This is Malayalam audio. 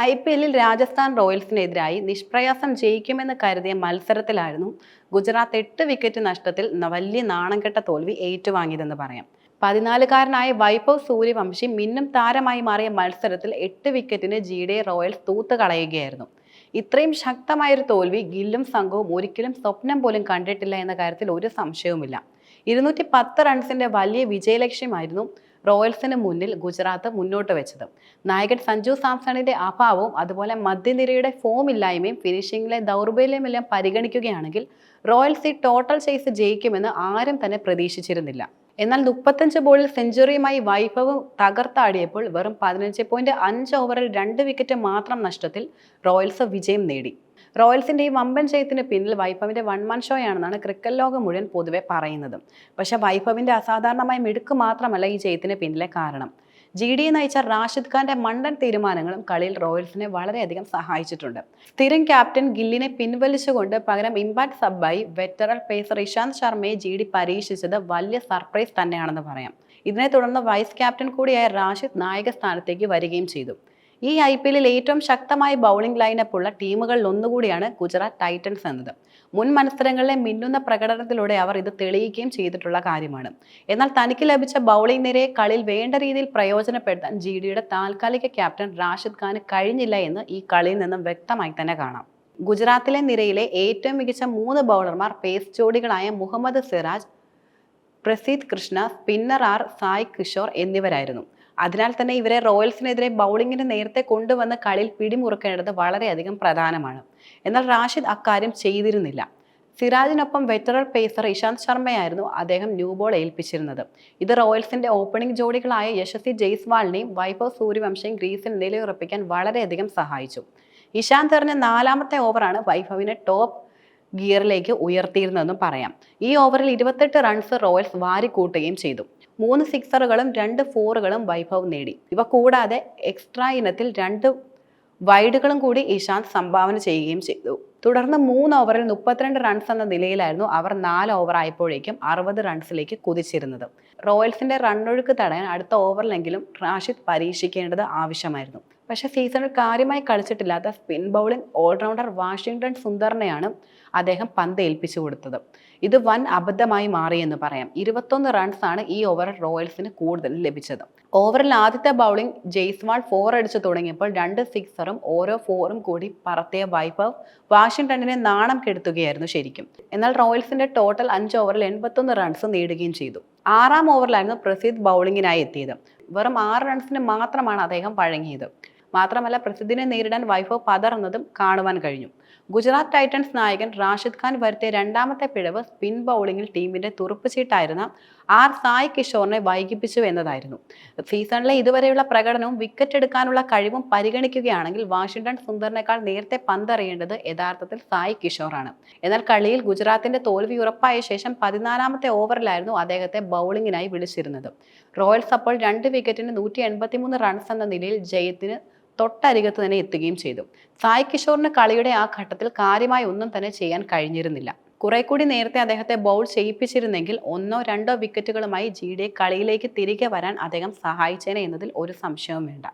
IPL-ൽ രാജസ്ഥാൻ റോയൽസിനെതിരായി നിഷ്പ്രയാസം ജയിക്കുമെന്ന് കരുതിയ മത്സരത്തിലായിരുന്നു ഗുജറാത്ത് 8 വിക്കറ്റ് നഷ്ടത്തിൽ വലിയ നാണംകെട്ട തോൽവി ഏറ്റുവാങ്ങിയതെന്ന് പറയാം. 14-കാരനായ വൈഭവ് സൂര്യവംശി മിന്നും താരമായി മാറിയ മത്സരത്തിൽ 8 വിക്കറ്റിന് GD റോയൽസ് തൂത്തുകളയുകയായിരുന്നു. ഇത്രയും ശക്തമായൊരു തോൽവി ഗില്ലും സംഘവും ഒരിക്കലും സ്വപ്നം പോലും കണ്ടിട്ടില്ല എന്ന കാര്യത്തിൽ ഒരു സംശയവുമില്ല. 210 റൺസിന്റെ വലിയ വിജയലക്ഷ്യമായിരുന്നു റോയൽസിന് മുന്നിൽ ഗുജറാത്ത് മുന്നോട്ട് വെച്ചത്. നായകൻ സഞ്ജു സാംസണിന്റെ അഭാവവും അതുപോലെ മധ്യനിരയുടെ ഫോം ഇല്ലായ്മയും ഫിനിഷിംഗിലെ ദൗർബല്യമെല്ലാം പരിഗണിക്കുകയാണെങ്കിൽ റോയൽസ് ഈ ടോട്ടൽ ചേസ് ജയിക്കുമെന്ന് ആരും തന്നെ പ്രതീക്ഷിച്ചിരുന്നില്ല. എന്നാൽ 35 ബോളിൽ സെഞ്ചുറിയുമായി വൈഭവ് തകർത്താടിയപ്പോൾ വെറും 15.5 ഓവറിൽ 2 വിക്കറ്റ് മാത്രം നഷ്ടത്തിൽ റോയൽസ് വിജയം നേടി. റോയൽസിന്റെ ഈ വമ്പൻ ജയത്തിന് പിന്നിൽ വൈഭവിന്റെ വൺമാൻ ഷോയാണെന്നാണ് ക്രിക്കറ്റ് ലോകം മുഴുവൻ പൊതുവെ പറയുന്നത്. പക്ഷെ വൈഭവിന്റെ അസാധാരണമായ മിടുക്ക് മാത്രമല്ല ഈ ജയത്തിന് പിന്നിലെ കാരണം. GD നയിച്ച റാഷിദ് ഖാന്റെ മണ്ടൻ തീരുമാനങ്ങളും കളിയിൽ റോയൽസിനെ വളരെയധികം സഹായിച്ചിട്ടുണ്ട്. സ്ഥിരം ക്യാപ്റ്റൻ ഗില്ലിനെ പിൻവലിച്ചുകൊണ്ട് പകരം ഇമ്പാക്ട് സബ്ബായി വെറ്ററൻ പേസർ ഇഷാന്ത് ശർമ്മയെ GD പരീക്ഷിച്ചത് വലിയ സർപ്രൈസ് തന്നെയാണെന്ന് പറയാം. ഇതിനെ തുടർന്ന് വൈസ് ക്യാപ്റ്റൻ കൂടിയായ റാഷിദ് നായക സ്ഥാനത്തേക്ക് വരികയും ചെയ്തു. ഈ IPL-ൽ ഏറ്റവും ശക്തമായ ബൗളിംഗ് ലൈനപ്പ് ഉള്ള ടീമുകളിൽ ഒന്നുകൂടിയാണ് ഗുജറാത്ത് ടൈറ്റൻസ് എന്നത്. മുൻ മത്സരങ്ങളിലെ മിന്നുന്ന പ്രകടനത്തിലൂടെ അവർ ഇത് തെളിയിക്കുകയും ചെയ്തിട്ടുള്ള കാര്യമാണ്. എന്നാൽ തനിക്ക് ലഭിച്ച ബൗളിംഗ് നിരയെ കളിയിൽ വേണ്ട രീതിയിൽ പ്രയോജനപ്പെടുത്താൻ GDയുടെ താൽക്കാലിക ക്യാപ്റ്റൻ റാഷിദ് ഖാന് കഴിഞ്ഞില്ല എന്ന് ഈ കളിയിൽ നിന്നും വ്യക്തമായി തന്നെ കാണാം. ഗുജറാത്തിലെ നിരയിലെ ഏറ്റവും മികച്ച 3 ബൗളർമാർ പേസ് ജോഡികളായ മുഹമ്മദ് സിറാജ്, പ്രസീദ് കൃഷ്ണ, സ്പിന്നർ സായ് കിഷോർ എന്നിവരായിരുന്നു. അതിനാൽ തന്നെ ഇവരെ റോയൽസിനെതിരെ ബൗളിങ്ങിന് നേരത്തെ കൊണ്ടുവന്ന് കളിയിൽ പിടിമുറുക്കേണ്ടത് വളരെയധികം പ്രധാനമാണ്. എന്നാൽ റാഷിദ് അക്കാര്യം ചെയ്തിരുന്നില്ല. സിറാജിനൊപ്പം വെറ്ററൻ പേസർ ഇഷാന്ത് ശർമ്മയായിരുന്നു അദ്ദേഹം ന്യൂ ബോൾ ഏൽപ്പിച്ചിരുന്നത്. ഇത് റോയൽസിന്റെ ഓപ്പണിംഗ് ജോഡികളായ യശസ്വി ജയ്സ്വാളിനെയും വൈഭവ് സൂര്യവംശിയെയും ഗ്രീസിൽ നിലയുറപ്പിക്കാൻ വളരെയധികം സഹായിച്ചു. ഇഷാന്ത് എറിഞ്ഞ 4-ാമത്തെ ഓവറാണ് വൈഭവിനെ ടോപ്പ് ഗിയറിലേക്ക് ഉയർത്തിയിരുന്നതെന്നും പറയാം. ഈ ഓവറിൽ 28 റൺസ് റോയൽസ് വാരിക്കൂട്ടുകയും ചെയ്തു. 3 സിക്സറുകളും 2 ഫോറുകളും വൈഭവ് നേടി. ഇവ കൂടാതെ എക്സ്ട്രാ ഇനത്തിൽ 2 വൈഡുകളും കൂടി ഇഷാന്ത് സംഭാവന ചെയ്യുകയും ചെയ്തു. തുടർന്ന് 3 ഓവറിൽ 32 റൺസ് എന്ന നിലയിലായിരുന്നു അവർ 4 ഓവർ ആയപ്പോഴേക്കും 60 റൺസിലേക്ക് കുതിച്ചിരുന്നത്. റോയൽസിന്റെ റണ്ണൊഴുക്ക് തടയാൻ അടുത്ത ഓവറിലെങ്കിലും റാഷിദ് പരീക്ഷിക്കേണ്ടത് ആവശ്യമായിരുന്നു. പക്ഷെ സീസണിൽ കാര്യമായി കളിച്ചിട്ടില്ലാത്ത സ്പിൻ ബൗളിംഗ് ഓൾറൗണ്ടർ വാഷിംഗ്ടൺ സുന്ദറിനെയാണ് അദ്ദേഹം പന്ത് ഏൽപ്പിച്ചു കൊടുത്തത്. ഇത് വൻ അബദ്ധമായി മാറിയെന്ന് പറയാം. 21 റൺസാണ് ഈ ഓവറിൽ റോയൽസിന് കൂടുതൽ ലഭിച്ചത്. ഓവറിൽ ആദ്യത്തെ ബൗളിംഗ് ജയ്സ്വാൾ 4 അടിച്ചു തുടങ്ങിയപ്പോൾ 2 സിക്സറും ഓരോ 4ഉം കൂടി പറത്തിയ വൈഭവ് വാഷിംഗ്ടണിനെ നാണം കെടുത്തുകയായിരുന്നു ശരിക്കും. എന്നാൽ റോയൽസിന്റെ ടോട്ടൽ 5 ഓവറിൽ 81 റൺസ് നേടുകയും ചെയ്തു. 6-ാം ഓവറിലായിരുന്നു പ്രസിദ്ധ് ബൗളിങ്ങിനായി എത്തിയത്. വെറും 6 റൺസിന് മാത്രമാണ് അദ്ദേഹം വഴങ്ങിയത്. മാത്രമല്ല പ്രസിദ്ധിനെ നേരിടാൻ വൈഭവ് പതറുന്നതും കാണുവാൻ കഴിഞ്ഞു. ഗുജറാത്ത് ടൈറ്റൻസ് നായകൻ റാഷിദ് ഖാൻ വരുത്തിയ 2-ാമത്തെ പിഴവ് സ്പിൻ ബൗളിംഗിൽ ടീമിന്റെ തുറുപ്പുചീട്ടായിരുന്ന സായ് കിഷോറിനെ വൈകിപ്പിച്ചു എന്നതായിരുന്നു. സീസണിലെ ഇതുവരെയുള്ള പ്രകടനവും വിക്കറ്റ് എടുക്കാനുള്ള കഴിവും പരിഗണിക്കുകയാണെങ്കിൽ വാഷിംഗ്ടൺ സുന്ദറിനേക്കാൾ നേരത്തെ പന്തെറിയേണ്ടത് യഥാർത്ഥത്തിൽ സായ് കിഷോറാണ്. എന്നാൽ കളിയിൽ ഗുജറാത്തിന്റെ തോൽവി ഉറപ്പായ ശേഷം 14-ാമത്തെ ഓവറിലായിരുന്നു അദ്ദേഹത്തെ ബൗളിങ്ങിനായി വിളിച്ചിരുന്നത്. റോയൽസ് അപ്പോൾ 2 വിക്കറ്റിന് 183 റൺസ് എന്ന നിലയിൽ ജയത്തിന് തൊട്ടരികത്ത് തന്നെ എത്തുകയും ചെയ്തു. സായ് കിഷോറിന് കളിയുടെ ആ ഘട്ടത്തിൽ കാര്യമായി ഒന്നും തന്നെ ചെയ്യാൻ കഴിഞ്ഞിരുന്നില്ല. കുറെ കൂടി നേരത്തെ അദ്ദേഹത്തെ ബൗൾ ചെയ്യിപ്പിച്ചിരുന്നെങ്കിൽ 1-2 വിക്കറ്റുകളുമായി GD കളിയിലേക്ക് തിരികെ വരാൻ അദ്ദേഹം സഹായിച്ചേനെ എന്നതിൽ ഒരു സംശയവും വേണ്ട.